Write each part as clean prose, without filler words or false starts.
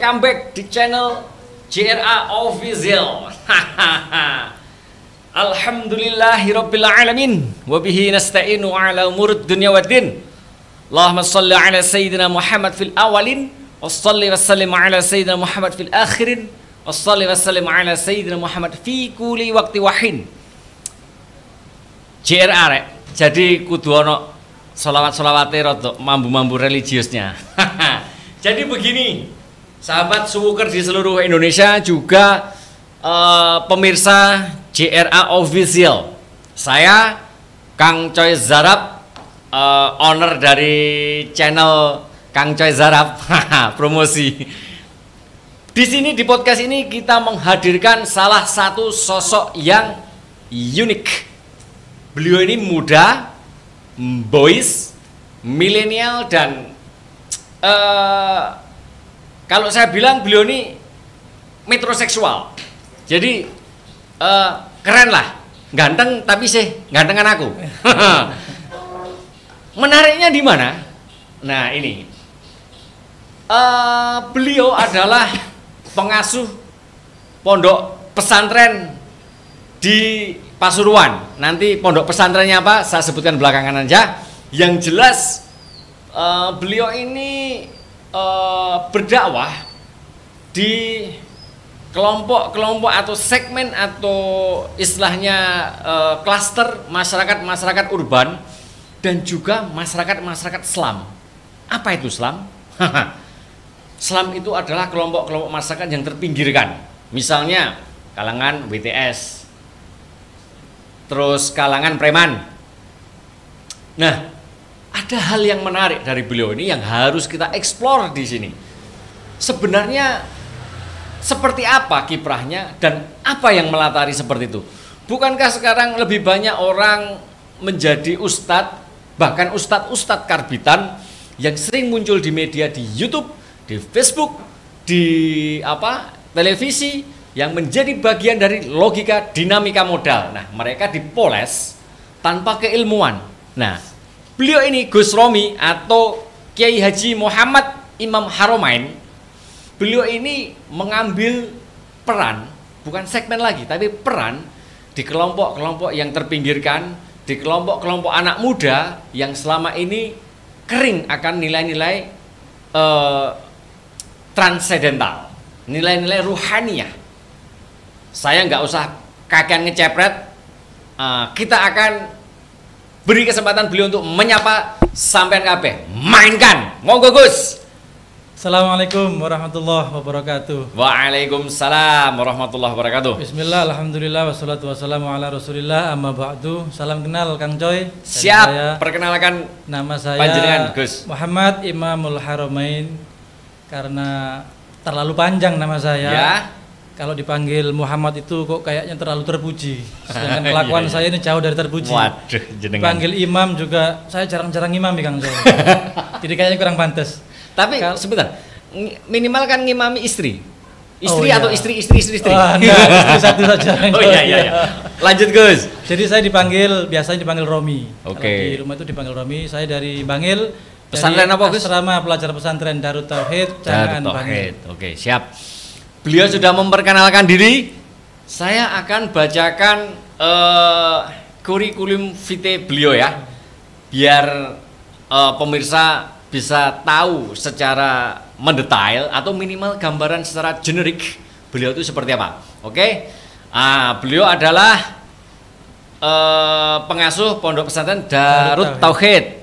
welcome back di channel JRA Official. Alhamdulillahirabbil alamin wa bihi nasta'inu ala umurud dunya waddin. Allahumma shalli ala sayyidina Muhammad fil awalin wassalli wassallim ala sayyidina Muhammad fil akhirin wassalli wassallim ala sayyidina Muhammad fi kulli waqti wahin. JRA rek. Jadi kudu ana selawat-selawate rada mambu-mambu religiusnya. Jadi begini, sahabat Suwoker di seluruh Indonesia, juga pemirsa JRA Official. Saya Kang Coy Zarab, owner dari channel Kang Coy Zarab. Promosi. Di sini di podcast ini kita menghadirkan salah satu sosok yang unik. Beliau ini muda, boys, milenial, dan kalau saya bilang beliau ini metroseksual. Jadi keren lah, ganteng tapi sih gantengan aku. Menariknya di mana? Nah ini, beliau adalah pengasuh pondok pesantren di Pasuruan. Nanti pondok pesantrennya apa saya sebutkan belakangan aja. Yang jelas beliau ini berdakwah di kelompok-kelompok atau segmen atau istilahnya klaster masyarakat urban dan juga masyarakat Islam. Apa itu Islam? Islam itu adalah kelompok-kelompok masyarakat yang terpinggirkan. Misalnya kalangan WTS, terus kalangan preman. Nah, ada hal yang menarik dari beliau ini yang harus kita eksplor di sini. Sebenarnya seperti apa kiprahnya dan apa yang melatari seperti itu? Bukankah sekarang lebih banyak orang menjadi ustadz, bahkan ustadz karbitan yang sering muncul di media, di YouTube, di Facebook, di televisi, yang menjadi bagian dari logika dinamika modal. Nah, mereka dipoles tanpa keilmuan. Nah, beliau ini Gus Romi atau Kiai Haji Muhammad Imam Haromain, beliau ini mengambil peran, bukan segmen lagi, tapi peran di kelompok-kelompok yang terpinggirkan, di kelompok-kelompok anak muda yang selama ini kering akan nilai-nilai transendental, nilai-nilai ruhaniyah. Saya nggak usah kakean ngecepret, kita akan beri kesempatan beliau untuk menyapa sampean kabeh. Mainkan, monggo Gus. Assalamualaikum warahmatullahi wabarakatuh. Waalaikumsalam warahmatullahi wabarakatuh. Bismillah, alhamdulillah, wassalatu wassalamu ala rasulillah, amma ba'du. Salam kenal Kang Coy. Siap, perkenalkan nama saya panjenengan Gus Muhammad Imamul Haromain. Karena terlalu panjang nama saya ya. Kalau dipanggil Muhammad itu kok kayaknya terlalu terpuji. Sedangkan kelakuan saya ini jauh dari terpuji. Waduh, jenengan. Panggil imam juga saya jarang-jarang imam nih Kang Coy. Jadi kayaknya kurang pantas. Tapi sebentar, minimal kan ngimami istri. Istri Oh, atau iya. istri. Wah, enggak, istri satu saja. Oh iya. Lanjut Gus. Jadi saya biasanya dipanggil Romi. Oke. Kalau di rumah itu dipanggil Romi. Saya dari Bangil. Pesantren dari apa, Gus? Asrama Pelajar Pesantren Darut Tauhid, Cangaan Bangil. Oke, siap. Beliau sudah memperkenalkan diri. Saya akan bacakan kurikulum vitae beliau ya, biar pemirsa bisa tahu secara mendetail atau minimal gambaran secara generik beliau itu seperti apa. Oke, beliau adalah pengasuh pondok pesantren Darut Tauhid.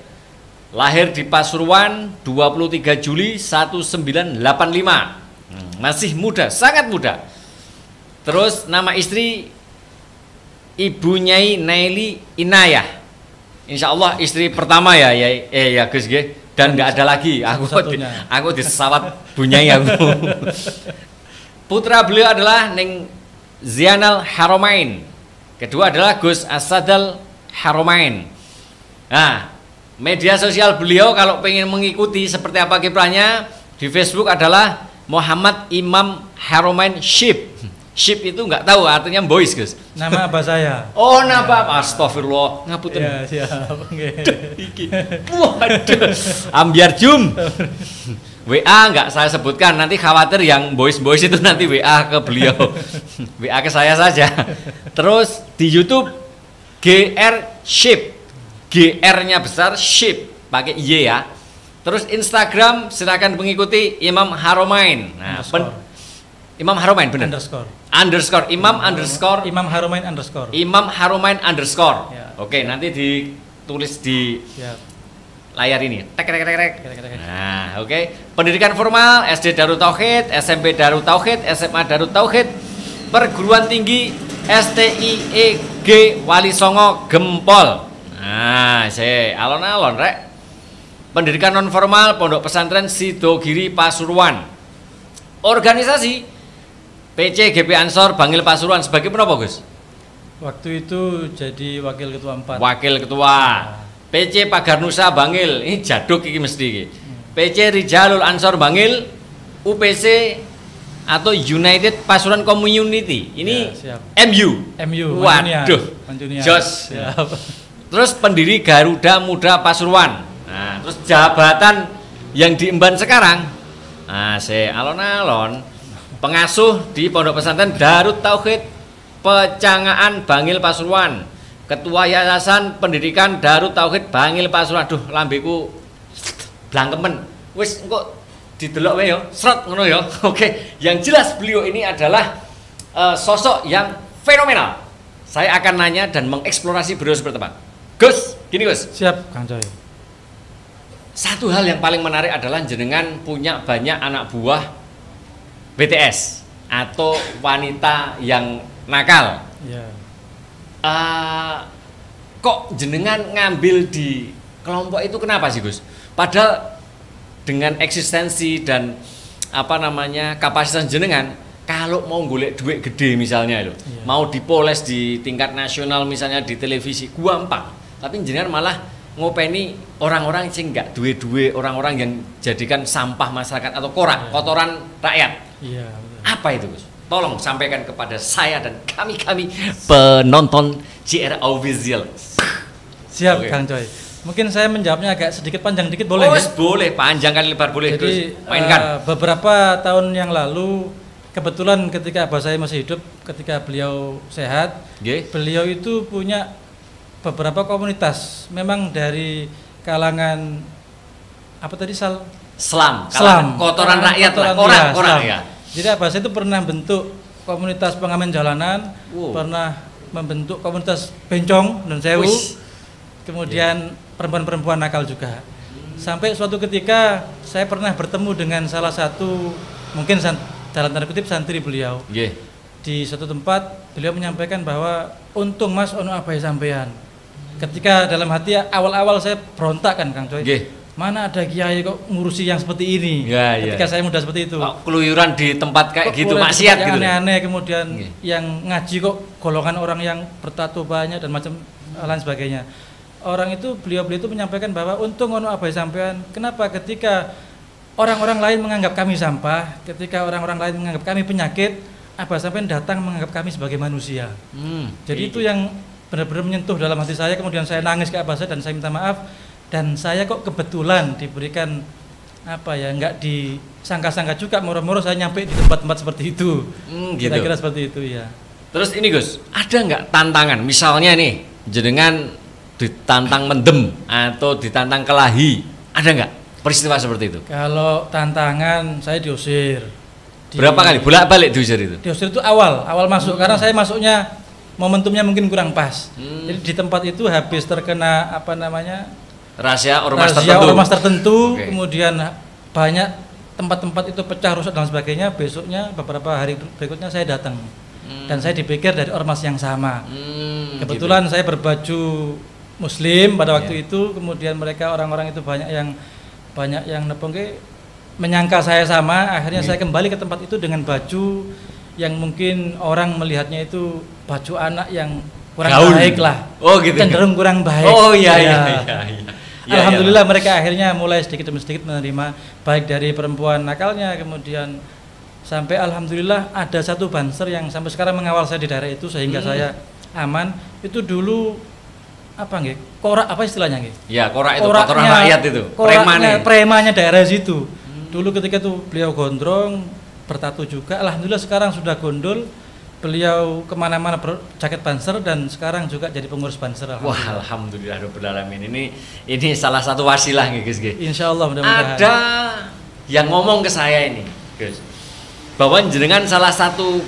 Lahir di Pasuruan 23 Juli 1985. Masih muda, sangat muda. Terus nama istri Ibu Nyai Naili Inayah. Insya Allah istri pertama ya Gus G. Dan nggak ada lagi. Aku disawat Bunyai aku. Putra beliau adalah Neng Zianal Haromain. Kedua adalah Gus Asadal Haromain. Nah, media sosial beliau kalau pengen mengikuti seperti apa kiprahnya, di Facebook adalah Muhammad Imam Haromain Ship. Ship itu nggak tahu artinya boys Gus. Nama abah saya. Oh, nama astagfirullah. Ngapunten. Ya, siap. Iki. Waduh. Ambiar jum. WA nggak saya sebutkan, nanti khawatir yang voice itu nanti WA ke beliau. WA ke saya saja. Terus di YouTube GR Ship, GR-nya besar, Ship pakai Y ya. Terus Instagram silakan mengikuti Imam Haromain. Nah, Imam Haromain benar. Underscore Imam underscore Imam Haromain underscore. Imam Haromain underscore. Ya. Oke, nanti ditulis di layar ini. Tek. Nah, oke. Pendidikan formal SD Darut Tauhid, SMP Darut Tauhid, SMA Darut Tauhid, perguruan tinggi STIEG Wali Songo Gempol. Nah, alon-alon rek. Pendidikan non formal Pondok Pesantren Sidogiri Pasuruan. Organisasi PC GP Ansor Bangil Pasuruan sebagai penapa, Gus? Waktu itu jadi wakil ketua 4. Wakil ketua. PC Pagar Nusa Bangil, ini jaduk iki mesti iki. PC Rijalul Ansor Bangil, UPC atau United Pasuruan Community. Ini ya, MU. Waduh. Jos. Terus pendiri Garuda Muda Pasuruan. Nah, terus jabatan yang diemban sekarang. Nah, alon-alon pengasuh di Pondok Pesantren Darut Tauhid Pecangaan Bangil Pasuruan. Ketua Yayasan Pendidikan Darut Tauhid Bangil Pasuruan. Aduh, lambeku blangkemen. Wis engko didelok wae ya. Sret ngono ya. Oke, yang jelas beliau ini adalah sosok yang fenomenal. Saya akan nanya dan mengeksplorasi beliau seperti apa. Gus, gini Gus. Siap, Kang Coy. Satu hal yang paling menarik adalah jenengan punya banyak anak buah BTS atau wanita yang nakal. Ya. Kok jenengan ngambil di kelompok itu kenapa sih Gus? Padahal dengan eksistensi dan kapasitas jenengan, kalau mau golek duit gede misalnya loh, mau dipoles di tingkat nasional misalnya di televisi, gampang. Tapi jenengan malah ngopeni orang-orang sing nggak duwe-duwe, orang-orang yang jadikan sampah masyarakat atau kotoran rakyat. Iya, betul. Apa itu Gus? Tolong sampaikan kepada saya dan kami penonton JR Official. Siap, Kang Coy. Mungkin saya menjawabnya agak sedikit panjang dikit boleh? Boleh, panjang kali lebar boleh. Jadi terus mainkan. Beberapa tahun yang lalu kebetulan ketika abah saya masih hidup, ketika beliau sehat, beliau itu punya beberapa komunitas, memang dari kalangan Selam, kotoran rakyat lah, orang ya. Jadi abah saya itu pernah bentuk komunitas pengamen jalanan, pernah membentuk komunitas bencong dan sewu, kemudian perempuan-perempuan nakal juga. Sampai suatu ketika saya pernah bertemu dengan salah satu mungkin dalam tanda kutip santri beliau. Di suatu tempat beliau menyampaikan bahwa untung Mas ono abai sampean. Ketika dalam hati awal-awal saya berontak kan Kang Coy. Mana ada kiai kok ngurusi yang seperti ini. Ketika saya muda seperti itu. Keluyuran di tempat kayak gitu maksiat gitu. Aneh-aneh, kemudian yang ngaji kok golongan orang yang bertato banyak dan macam lain sebagainya. Orang itu beliau itu menyampaikan bahwa untung ono abai sampean. Kenapa? Ketika orang-orang lain menganggap kami sampah, ketika orang-orang lain menganggap kami penyakit, abah sampean datang menganggap kami sebagai manusia. Jadi itu yang benar-benar menyentuh dalam hati saya. Kemudian saya nangis ke abah saya dan saya minta maaf. Dan saya kok kebetulan diberikan nggak disangka-sangka juga, moro-moro saya nyampe di tempat-tempat seperti itu. Kira-kira seperti itu ya. Terus ini Gus, ada nggak tantangan? Misalnya nih, jenengan ditantang mendem atau ditantang kelahi, ada nggak peristiwa seperti itu? Kalau tantangan saya diusir. Berapa kali? Bolak-balik diusir itu? Diusir itu awal masuk, karena saya masuknya momentumnya mungkin kurang pas. Jadi di tempat itu habis terkena rahasia ormas tertentu, kemudian banyak tempat-tempat itu pecah rusak dan sebagainya. Besoknya beberapa hari berikutnya saya datang dan saya dipikir dari ormas yang sama. Kebetulan saya berbaju Muslim pada waktu itu, kemudian mereka orang-orang itu banyak yang menyangka saya sama. Akhirnya saya kembali ke tempat itu dengan baju yang mungkin orang melihatnya itu baju anak yang kurang baik lah. Cenderung kurang baik. Alhamdulillah mereka akhirnya mulai sedikit demi sedikit menerima, baik dari perempuan nakalnya, kemudian sampai alhamdulillah ada satu banser yang sampai sekarang mengawal saya di daerah itu sehingga saya aman. Itu dulu korak apa istilahnya korak itu kotoran rakyat itu. Premanya daerah situ. dulu ketika itu beliau gondrong, bertato juga. Alhamdulillah sekarang sudah gondol. Beliau kemana-mana berjaket Banser dan sekarang juga jadi pengurus Banser. Wah, alhamdulillah rabbil alamin. Ini salah satu wasilah nih Gus. Insya Allah mudah-mudahan. Ada yang ngomong ke saya ini, Gus, bahwa jenengan salah satu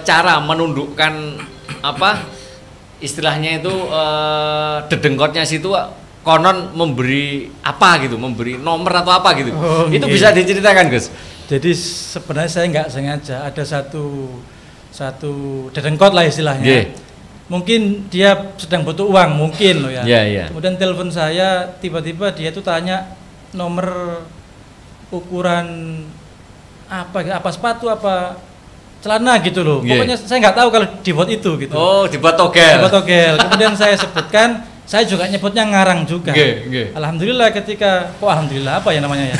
cara menundukkan apa istilahnya itu dedengkotnya situ konon memberi apa gitu, memberi nomor atau apa gitu. Itu bisa diceritakan Gus? Jadi sebenarnya saya nggak sengaja ada satu dedengkot lah istilahnya. Mungkin dia sedang butuh uang mungkin loh ya. Kemudian telepon saya, tiba-tiba dia tuh tanya nomor ukuran apa sepatu apa celana gitu loh. Pokoknya saya nggak tahu kalau dibuat itu gitu. Oh, dibuat togel. Dibuat togel. Kemudian saya sebutkan, saya juga nyebutnya ngarang juga. Alhamdulillah alhamdulillah apa ya namanya ya?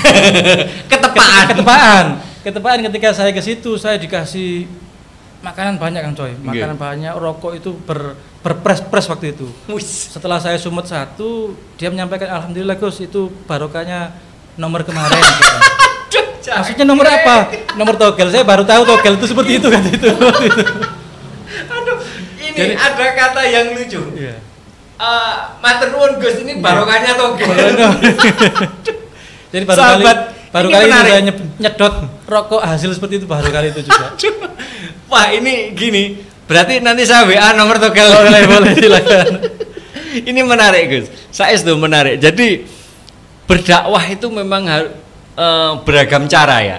Ketepaan ketika saya ke situ saya dikasih makanan banyak Kang Coy. Makanan banyak, rokok itu berpres waktu itu. Setelah saya sumut satu, dia menyampaikan alhamdulillah Gus itu barokahnya nomor kemarin gitu. Maksudnya nomor apa? Nomor togel. Saya baru tahu togel itu seperti itu kan itu. Aduh, ini jadi, ada kata yang lucu. Matur nuwun Gus, ini barokahnya togel. Jadi baru kali ini saya nyedot rokok hasil seperti itu baru kali itu juga. Wah, ini gini, berarti nanti saya WA nomor togel. Boleh silakan. Ini menarik Gus, saya itu menarik. Jadi berdakwah itu memang beragam cara ya.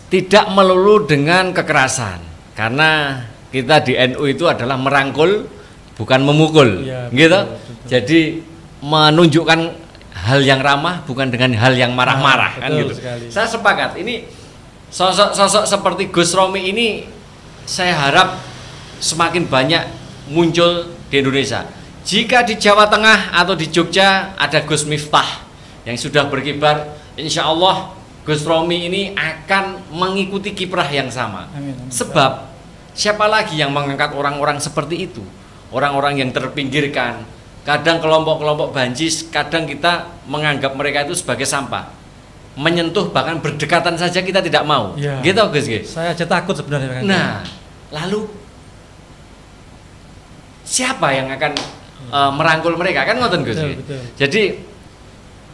Tidak melulu dengan kekerasan. Karena kita di NU itu adalah merangkul bukan memukul. Gitu. Betul. Jadi menunjukkan hal yang ramah bukan dengan hal yang marah-marah kan gitu. Sekali. Saya sepakat. Ini sosok seperti Gus Romi ini saya harap semakin banyak muncul di Indonesia. Jika di Jawa Tengah atau di Jogja ada Gus Miftah yang sudah berkibar, insya Allah Gus Romi ini akan mengikuti kiprah yang sama. Amin. Sebab siapa lagi yang mengangkat orang-orang seperti itu? Orang-orang yang terpinggirkan. Kadang kelompok-kelompok banjis, kadang kita menganggap mereka itu sebagai sampah. Menyentuh bahkan berdekatan saja kita tidak mau. Gitu Gus. Saya aja takut sebenarnya. Nah, lalu siapa yang akan merangkul mereka kan ngoten Gus. Betul. Jadi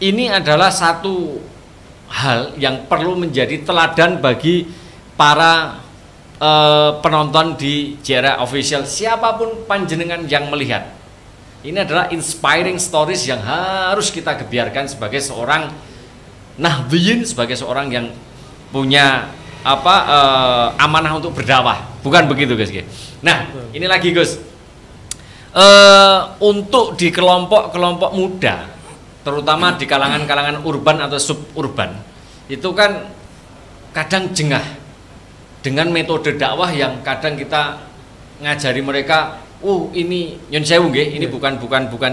ini adalah satu hal yang perlu menjadi teladan bagi para penonton di JRA Official, siapapun panjenengan yang melihat. Ini adalah inspiring stories yang harus kita gebiarkan sebagai seorang Nahdliyin, sebagai seorang yang punya amanah untuk berdakwah. Bukan begitu Gus. Nah, ini lagi Gus. Untuk di kelompok-kelompok muda, terutama di kalangan-kalangan urban atau suburban, itu kan kadang jengah dengan metode dakwah yang kadang kita ngajari mereka, ini nyun sewu nggih, ini bukan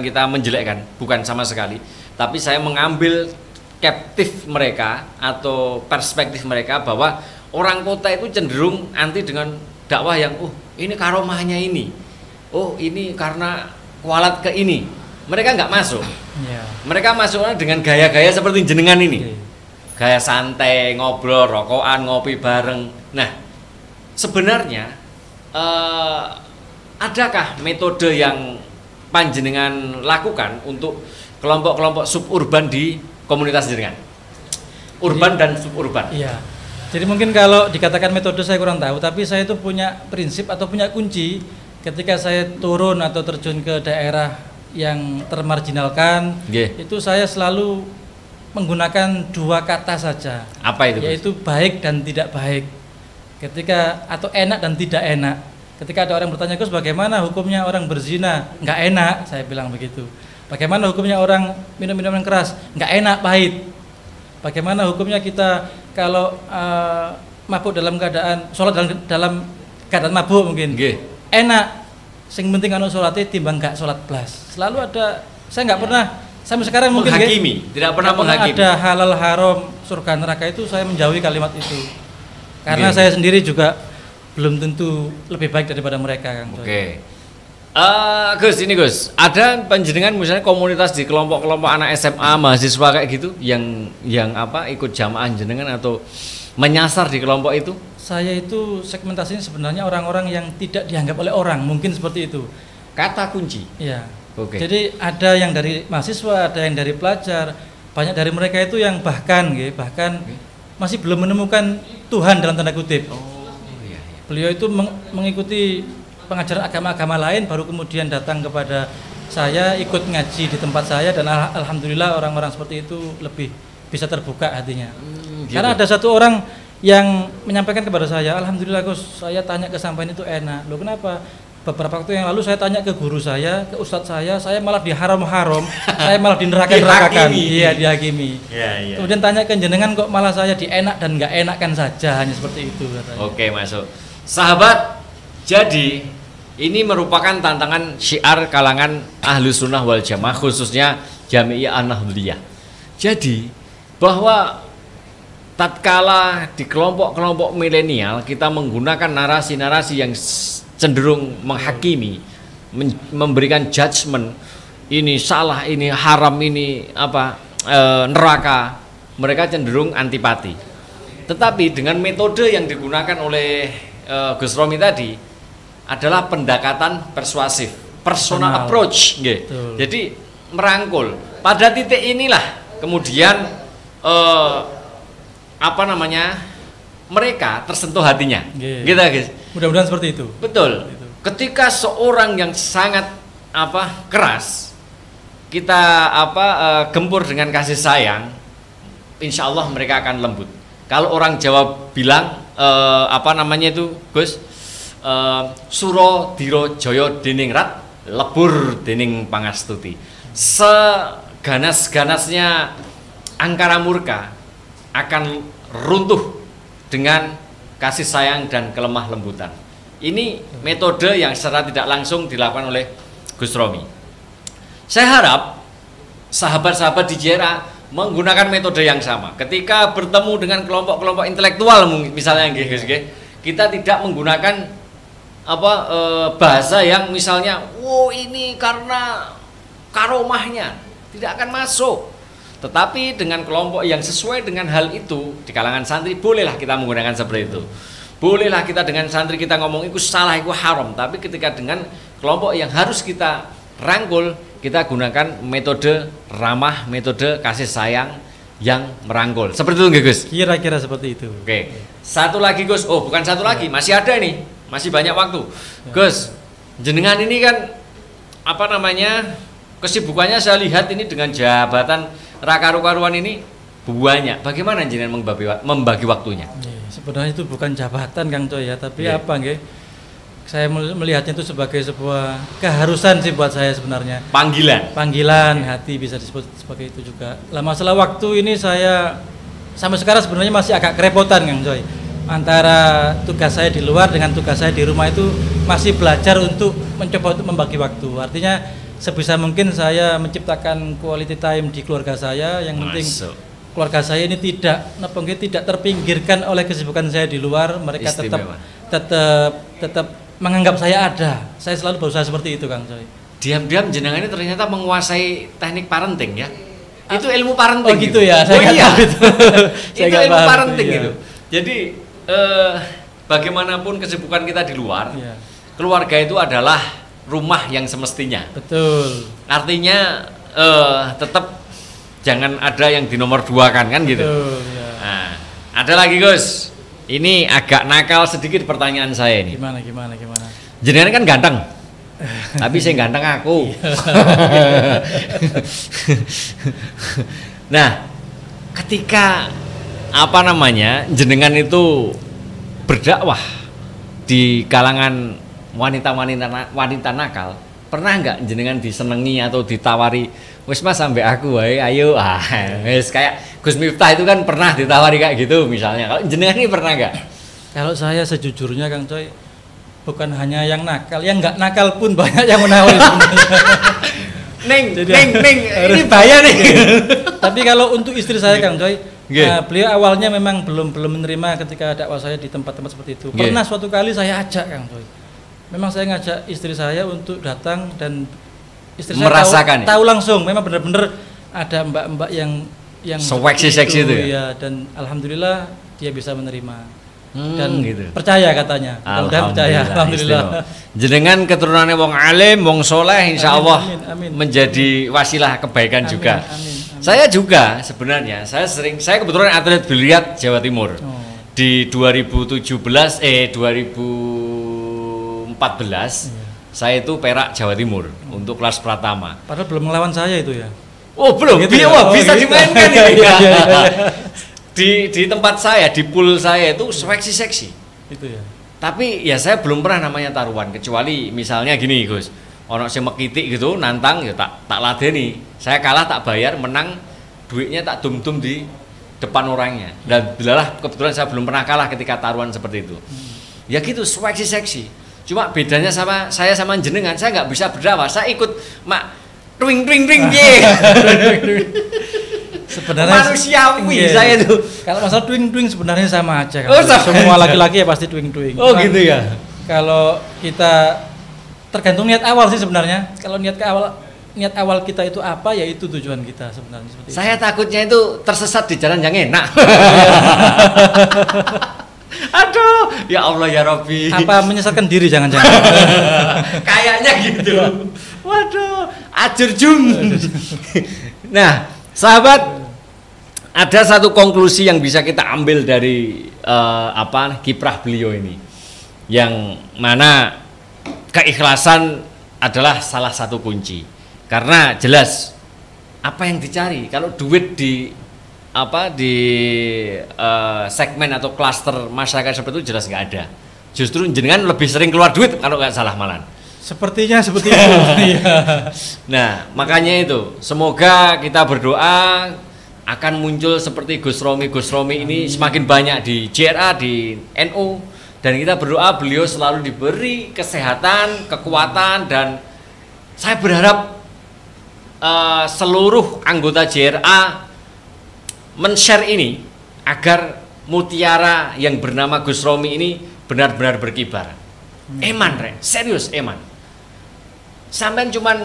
kita menjelekkan, bukan sama sekali, tapi saya mengambil captive mereka atau perspektif mereka bahwa orang kota itu cenderung anti dengan dakwah yang ini karomahnya ini, ini karena kualat ke ini. Mereka nggak masuk. Mereka masuknya dengan gaya-gaya seperti jenengan ini. Gaya santai, ngobrol, rokokan, ngopi bareng. Nah, sebenarnya adakah metode yang panjenengan lakukan untuk kelompok-kelompok suburban di komunitas jenengan? Urban dan suburban. Iya. Jadi mungkin kalau dikatakan metode saya kurang tahu, tapi saya itu punya prinsip atau punya kunci ketika saya turun atau terjun ke daerah yang termarginalkan, itu saya selalu menggunakan dua kata saja. Apa itu? Yaitu baik dan tidak baik. Ketika atau enak dan tidak enak. Ketika ada orang bertanya, Gus, bagaimana hukumnya orang berzina? Nggak enak, saya bilang begitu. Bagaimana hukumnya orang minum minuman keras? Nggak enak, pahit. Bagaimana hukumnya kita kalau mabuk dalam keadaan sholat dalam keadaan mabuk mungkin? Enak. Sing penting anu sholatnya timbang nggak sholat blas. Selalu ada, saya nggak pernah sampai sekarang mungkin menghakimi, tidak pernah menghakimi. Ada halal haram surga neraka itu saya menjauhi kalimat itu. Karena saya sendiri juga belum tentu lebih baik daripada mereka, Kang. Gus, ini Gus, ada panjenengan misalnya komunitas di kelompok-kelompok anak SMA mahasiswa kayak gitu yang apa ikut jamaah jenengan atau menyasar di kelompok itu? Saya itu segmentasinya sebenarnya orang-orang yang tidak dianggap oleh orang, mungkin seperti itu. Kata kunci. Iya. Oke. Jadi ada yang dari mahasiswa, ada yang dari pelajar. Banyak dari mereka itu yang bahkan masih belum menemukan Tuhan dalam tanda kutip. Oh iya. Beliau itu mengikuti pengajaran agama-agama lain, baru kemudian datang kepada saya, ikut ngaji di tempat saya, dan alhamdulillah orang-orang seperti itu lebih bisa terbuka hatinya. Gitu. Karena ada satu orang yang menyampaikan kepada saya, alhamdulillah Gus, saya tanya kesampaian itu enak. Loh kenapa? Beberapa waktu yang lalu saya tanya ke guru saya, ke ustadz saya malah diharam-haram, saya malah dineraka-nerakakan. Iya, dihakimi. Iya. Kemudian tanya ke jenengan kok malah saya dienak dan nggak enakan saja, hanya seperti itu katanya. Oke, masuk. Sahabat, jadi ini merupakan tantangan syiar kalangan Ahlus Sunnah wal Jamaah, khususnya Jami'iyah An-Nahdliyah. Jadi bahwa tatkala di kelompok-kelompok milenial kita menggunakan narasi-narasi yang cenderung menghakimi, memberikan judgement, ini salah, ini haram, ini neraka, mereka cenderung antipati. Tetapi dengan metode yang digunakan oleh Gus Romi tadi adalah pendekatan persuasif, personal approach, jadi merangkul. Pada titik inilah kemudian mereka tersentuh hatinya, gitu guys. Mudah-mudahan seperti itu. Betul. Ketika seorang yang sangat keras kita gempur dengan kasih sayang, insya Allah mereka akan lembut. Kalau orang Jawa bilang Gus, suro diro joyo diningrat lebur dening pangastuti. Seganas-ganasnya angkara murka akan runtuh dengan kasih sayang dan kelemah lembutan. Ini metode yang secara tidak langsung dilakukan oleh Gus Romi. Saya harap sahabat-sahabat di JRA menggunakan metode yang sama. Ketika bertemu dengan kelompok-kelompok intelektual misalnya kita tidak menggunakan bahasa yang misalnya ini karena karomahnya, tidak akan masuk. Tetapi dengan kelompok yang sesuai dengan hal itu di kalangan santri, bolehlah kita menggunakan seperti itu. Bolehlah kita dengan santri kita ngomong itu salah, itu haram. Tapi ketika dengan kelompok yang harus kita rangkul, kita gunakan metode ramah, metode kasih sayang yang merangkul. Seperti itu nggak Gus? Kira-kira seperti itu. Oke. Satu lagi Gus. Oh, bukan satu lagi, masih ada ini. Masih banyak waktu. Gus, jenengan ini kan kesibukannya saya lihat ini dengan jabatan raka-rukaruan ini banyak. Bagaimana jenengan membagi waktunya? Sebenarnya itu bukan jabatan Kang Coy ya, tapi saya melihatnya itu sebagai sebuah keharusan sih buat saya sebenarnya. Panggilan hati bisa disebut sebagai itu juga. Lah masalah waktu ini saya sampai sekarang sebenarnya masih agak kerepotan Kang Coy. Antara tugas saya di luar dengan tugas saya di rumah itu masih belajar untuk mencoba untuk membagi waktu. Artinya sebisa mungkin saya menciptakan quality time di keluarga saya. Yang penting keluarga saya ini tidak terpinggirkan oleh kesibukan saya di luar. Mereka tetap menganggap saya ada. Saya selalu berusaha seperti itu Kang Coy. Diam-diam jenengan ini ternyata menguasai teknik parenting ya. Itu ilmu parenting. Oh gitu ya. Saya itu ilmu parenting gitu. Jadi bagaimanapun kesibukan kita di luar, keluarga itu adalah rumah yang semestinya. Betul. Artinya tetap jangan ada yang di nomor 2 kan gitu. Betul, ya. Nah, ada lagi Gus. Ini agak nakal sedikit pertanyaan saya ini. Gimana? Jenengan kan ganteng. Tapi saya ganteng aku. Nah, ketika jenengan itu berdakwah di kalangan wanita nakal, pernah nggak jenengan disenengi atau ditawari, wis Mas sampai aku wae ayo wis kayak Gus Miftah itu kan pernah ditawari kayak gitu misalnya. Kalau jenengan ini pernah nggak? Kalau saya sejujurnya Kang Coy, bukan hanya yang nakal, yang nggak nakal pun banyak yang menawari Neng, ini bahaya nih. Tapi kalau untuk istri saya Kang Coy, beliau awalnya memang belum menerima ketika dakwah saya di tempat-tempat seperti itu. Pernah suatu kali saya ajak Kang Coy, memang saya ngajak istri saya untuk datang dan istri Merasakan saya tahu langsung memang benar-benar ada mbak-mbak yang seksi itu ya, dan alhamdulillah dia bisa menerima dan gitu. Percaya katanya. Mudah percaya. Alhamdulillah. Jenengan keturunannya wong alim, wong soleh, insya Allah amin. menjadi wasilah kebaikan juga. Amin. Saya juga sebenarnya, saya kebetulan atlet biliar Jawa Timur. Di 2014 saya itu perak Jawa Timur untuk kelas pratama. Padahal belum melawan saya itu ya. Oh belum, gitu ya? Bisa gitu. dimainkan ini. Di tempat saya, di pool saya itu seksi. Itu ya. Tapi ya saya belum pernah namanya taruhan, kecuali misalnya gini Gus, ono sing mekitik gitu nantang ya tak ladeni. Saya kalah tak bayar, menang duitnya tak dum-dum di depan orangnya. Dan bilalah kebetulan saya belum pernah kalah ketika taruhan seperti itu. Ya gitu, seksi. Cuma bedanya sama saya sama jenengan, saya nggak bisa berdakwah. Saya ikut mak ring ye. Sebenarnya manusiawi saya tuh. Kalau masalah twing sebenarnya sama aja kan. Oh, sama. Semua laki-laki ya pasti twing. Oh gitu ya. Kalau kita tergantung niat awal sih sebenarnya. Kalau niat awal kita itu apa, ya itu tujuan kita sebenarnya seperti saya itu. takutnya itu tersesat di jalan yang enak. Aduh, ya Allah ya Rabbi. Apa menyesatkan diri jangan-jangan. Kayaknya gitu. Waduh, ajur jum. Nah, sahabat, ada satu konklusi yang bisa kita ambil dari kiprah beliau ini, yang mana keikhlasan adalah salah satu kunci. Karena jelas apa yang dicari kalau duit di segmen atau klaster masyarakat seperti itu jelas nggak ada. Justru jenengan lebih sering keluar duit kalau nggak salah malan. Sepertinya seperti itu. Nah, makanya itu semoga kita berdoa akan muncul seperti Gus Romi ini semakin banyak di JRA, di NU, dan kita berdoa beliau selalu diberi kesehatan, kekuatan, dan saya berharap seluruh anggota JRA men-share ini agar mutiara yang bernama Gus Romi ini benar-benar berkibar. Eman rek, serius eman. Sampai cuman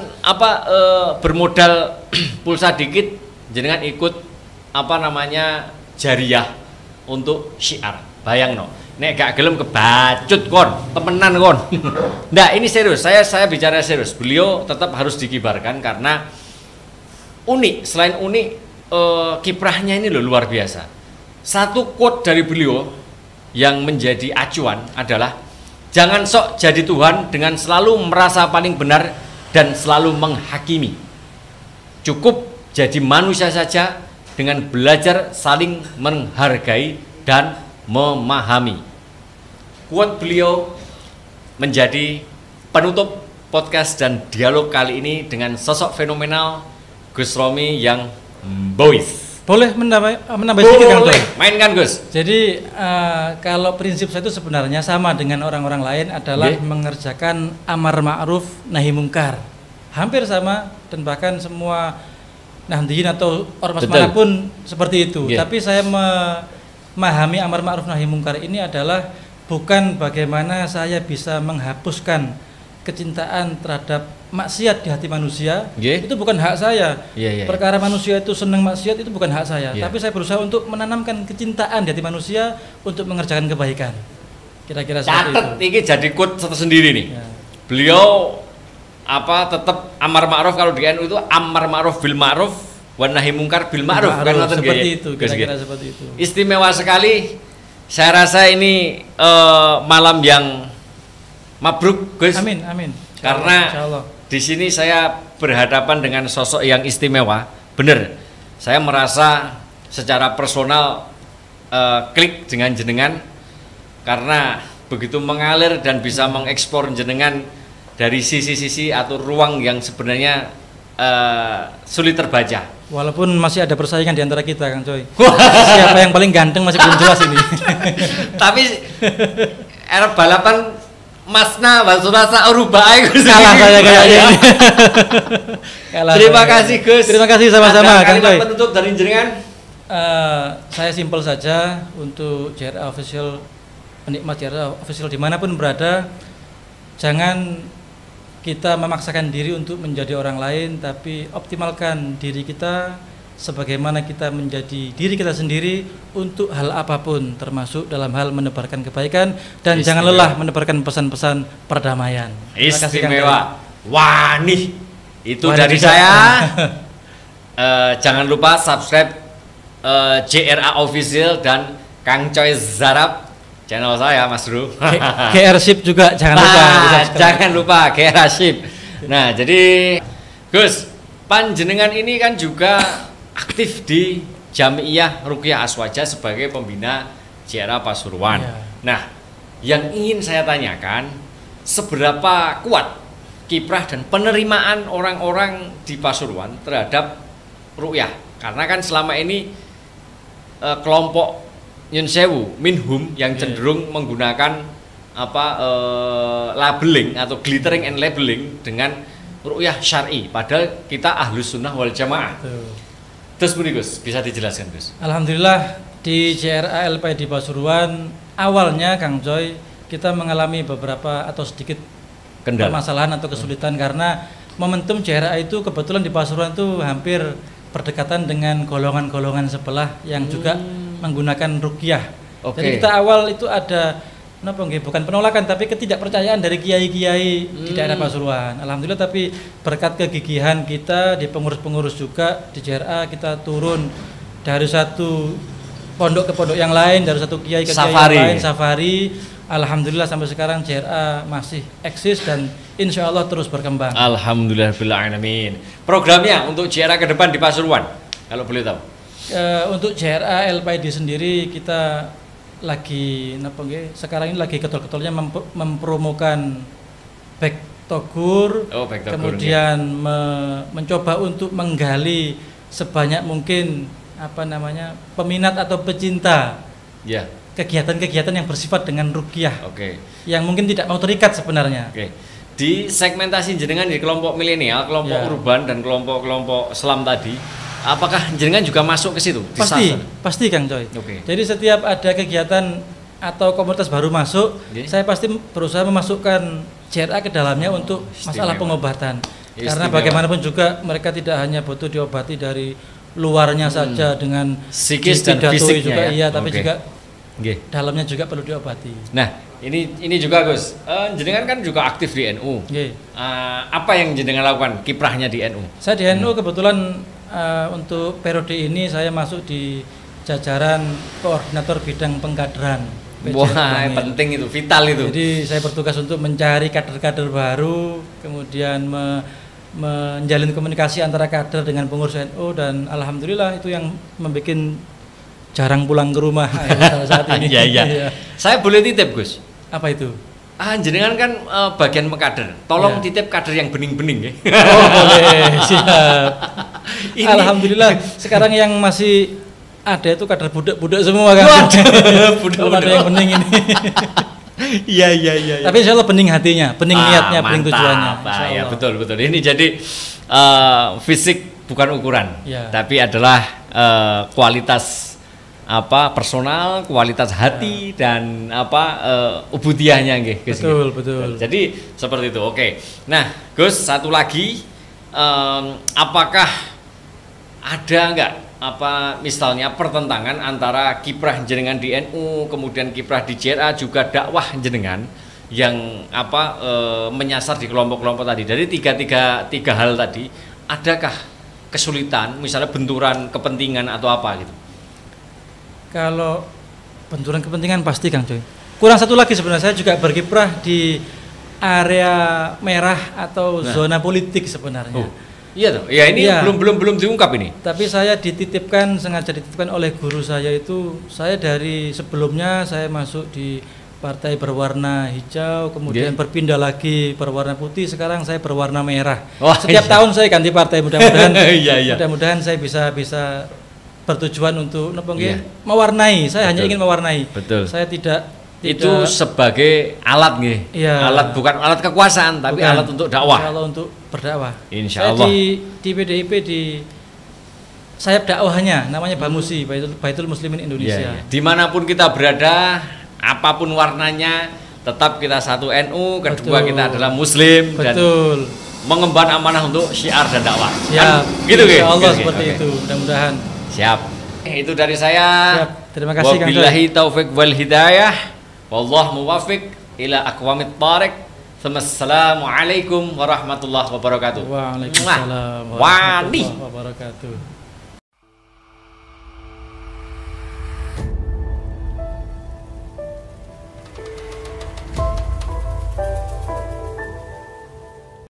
bermodal pulsa dikit, jenengan ikut jariah untuk syiar. Bayang no, nek gak gelem kebacut kon, temenan kon. Nah ini serius, saya bicara serius. Beliau tetap harus dikibarkan karena unik. Selain unik, kiprahnya ini loh luar biasa. Satu quote dari beliau yang menjadi acuan adalah, jangan sok jadi Tuhan dengan selalu merasa paling benar dan selalu menghakimi. Cukup jadi manusia saja dengan belajar saling menghargai dan memahami. Quote beliau menjadi penutup podcast dan dialog kali ini dengan sosok fenomenal Gus Romi yang boys. Boleh menambah sedikit kan? Boleh, mainkan Gus. Jadi kalau prinsip saya itu sebenarnya sama dengan orang-orang lain adalah mengerjakan amar ma'ruf nahi mungkar. Hampir sama, dan bahkan semua nahdiyin atau ormas manapun seperti itu. Tapi saya memahami amar ma'ruf nahi mungkar ini adalah bukan bagaimana saya bisa menghapuskan kecintaan terhadap maksiat di hati manusia. Itu bukan hak saya. Perkara manusia itu senang maksiat itu bukan hak saya. Tapi saya berusaha untuk menanamkan kecintaan di hati manusia untuk mengerjakan kebaikan. Kira-kira seperti itu. Catat ini jadi quote tersendiri nih. Beliau tetap amar ma'ruf, kalau di NU itu amar ma'ruf bil ma'ruf wa nahi mungkar bil ma'ruf, kan seperti itu, kira-kira seperti itu. Istimewa sekali. Saya rasa ini malam yang mabruk, Gus. Amin. Karena di sini saya berhadapan dengan sosok yang istimewa. Bener, saya merasa secara personal klik dengan jenengan karena begitu mengalir dan bisa mengeksplor jenengan dari sisi-sisi atau ruang yang sebenarnya sulit terbaca. Walaupun masih ada persaingan di antara kita, Kang Coy. Siapa yang paling ganteng masih belum jelas ini. Tapi era balapan Masna Wasurasa Urubai kalah saya kayaknya. Terima kasih Gus. Terima kasih sama-sama, Kang Coy. Penutup dari jenengan. Saya simpel saja untuk JRA Official, penikmat JRA Official dimanapun berada. jangan kita memaksakan diri untuk menjadi orang lain, tapi optimalkan diri kita sebagaimana kita menjadi diri kita sendiri untuk hal apapun, termasuk dalam hal menebarkan kebaikan, dan jangan lelah menebarkan pesan-pesan perdamaian. Istimewa. Wah, nih itu dari saya. Jangan lupa subscribe JRA Official dan Kang Coy Zarab, channel saya, Mas Bro. GR Ship juga jangan lupa. Jangan lupa GR Ship. Nah, jadi Gus, panjenengan ini kan juga aktif di Jamiah Ruqyah Aswaja sebagai pembina JRA Pasuruan. Ya. Nah, yang ingin saya tanyakan, seberapa kuat kiprah dan penerimaan orang-orang di Pasuruan terhadap ruqyah? Karena kan selama ini kelompok Nyun Sewu, Minhum yang cenderung menggunakan labeling atau glittering and labeling dengan ruqyah syar'i, padahal kita Ahlus Sunnah wal Jamaah. Terus Gus, bisa dijelaskan Gus? Alhamdulillah di JRA LPI di Pasuruan awalnya Kang Joy kita mengalami beberapa atau sedikit permasalahan atau kesulitan karena momentum JRA itu kebetulan di Pasuruan itu hampir berdekatan dengan golongan-golongan sebelah yang juga menggunakan ruqyah. Jadi kita awal itu ada bukan penolakan tapi ketidakpercayaan dari kiai-kiai di daerah Pasuruan. Alhamdulillah, tapi berkat kegigihan kita di pengurus-pengurus juga di JRA, kita turun dari satu pondok ke pondok yang lain, dari satu kiai ke kiai yang lain, safari. Alhamdulillah sampai sekarang JRA masih eksis dan insya Allah terus berkembang. Alhamdulillahirrahmanirrahim. Programnya untuk JRA ke depan di Pasuruan, kalau boleh tahu? Untuk JRA LPID sendiri kita lagi sekarang ini lagi ketol-ketolnya mempromokan Bek Togur, kemudian mencoba untuk menggali sebanyak mungkin peminat atau pecinta kegiatan-kegiatan yang bersifat dengan ruqyah, yang mungkin tidak mau terikat sebenarnya. Di segmentasi jenengan di kelompok milenial, kelompok urban dan kelompok-kelompok Islam tadi, apakah jenengan juga masuk ke situ? Pasti Kang Coy. Jadi setiap ada kegiatan atau komunitas baru masuk, saya pasti berusaha memasukkan JRA ke dalamnya untuk masalah pengobatan. Karena bagaimanapun juga mereka tidak hanya butuh diobati dari luarnya saja dengan psikis dan fisiknya juga, iya, tapi juga dalamnya juga perlu diobati. Nah, ini juga Gus, jenengan kan juga aktif di NU. Apa yang jenengan lakukan kiprahnya di NU? Saya di NU kebetulan untuk periode ini saya masuk di jajaran koordinator bidang pengkaderan. Wah, penting itu, vital itu. Jadi saya bertugas untuk mencari kader-kader baru, kemudian menjalin komunikasi antara kader dengan pengurus NU, dan alhamdulillah itu yang membuat jarang pulang ke rumah saat ini. Iya. Saya boleh titip Gus? Apa itu? Jenengan kan bagian mengkader, tolong titip kader yang bening-bening ya. Oh boleh, siap. Alhamdulillah sekarang yang masih ada itu kader budak-budak semua kan. Budak-budak yang bening ini. Iya. Tapi insya Allah bening hatinya, bening niatnya, bening tujuannya. Ya betul. Ini jadi fisik bukan ukuran, tapi adalah kualitas personal, kualitas hati dan ubudiyahnya nggih. Betul. Jadi seperti itu. Oke. Nah, Gus, satu lagi, apakah ada enggak misalnya pertentangan antara kiprah jenengan di NU kemudian kiprah di JRA juga dakwah jenengan yang menyasar di kelompok-kelompok tadi, dari tiga hal tadi, adakah kesulitan misalnya benturan kepentingan atau apa gitu? Kalau benturan kepentingan pasti Kang Coy. Kurang satu lagi sebenarnya, saya juga berkiprah di area merah atau zona politik sebenarnya. Iya toh. Ya ini belum diungkap ini. Tapi saya sengaja dititipkan oleh guru saya itu, saya dari sebelumnya saya masuk di partai berwarna hijau, kemudian berpindah lagi berwarna putih, sekarang saya berwarna merah. Setiap tahun saya ganti partai, mudah-mudahan mudah-mudahan saya bisa bertujuan untuk mewarnai. Saya hanya ingin mewarnai. Betul. Saya tidak itu sebagai alat alat, bukan alat kekuasaan, tapi alat untuk dakwah. Insya Allah untuk berdakwah. Insya Allah. Saya di PDIP di sayap dakwahnya namanya Bamusi, Baitul Muslimin Indonesia. Dimanapun kita berada, apapun warnanya, tetap kita satu NU, kedua Betul. kita adalah Muslim dan Betul. mengemban amanah untuk syiar dan dakwah. Siap. Gitu Insya ya. Allah Gitu, seperti oke. itu. Mudah-mudahan. Siap. Itu dari saya. Siap. Terima kasih Kang Soy. Wabillahi taufiq wal hidayah. Wallahu muwaffiq ila aqwamit thariq. Assalamualaikum warahmatullahi wabarakatuh. Waalaikumsalam Wani. warahmatullahi wabarakatuh.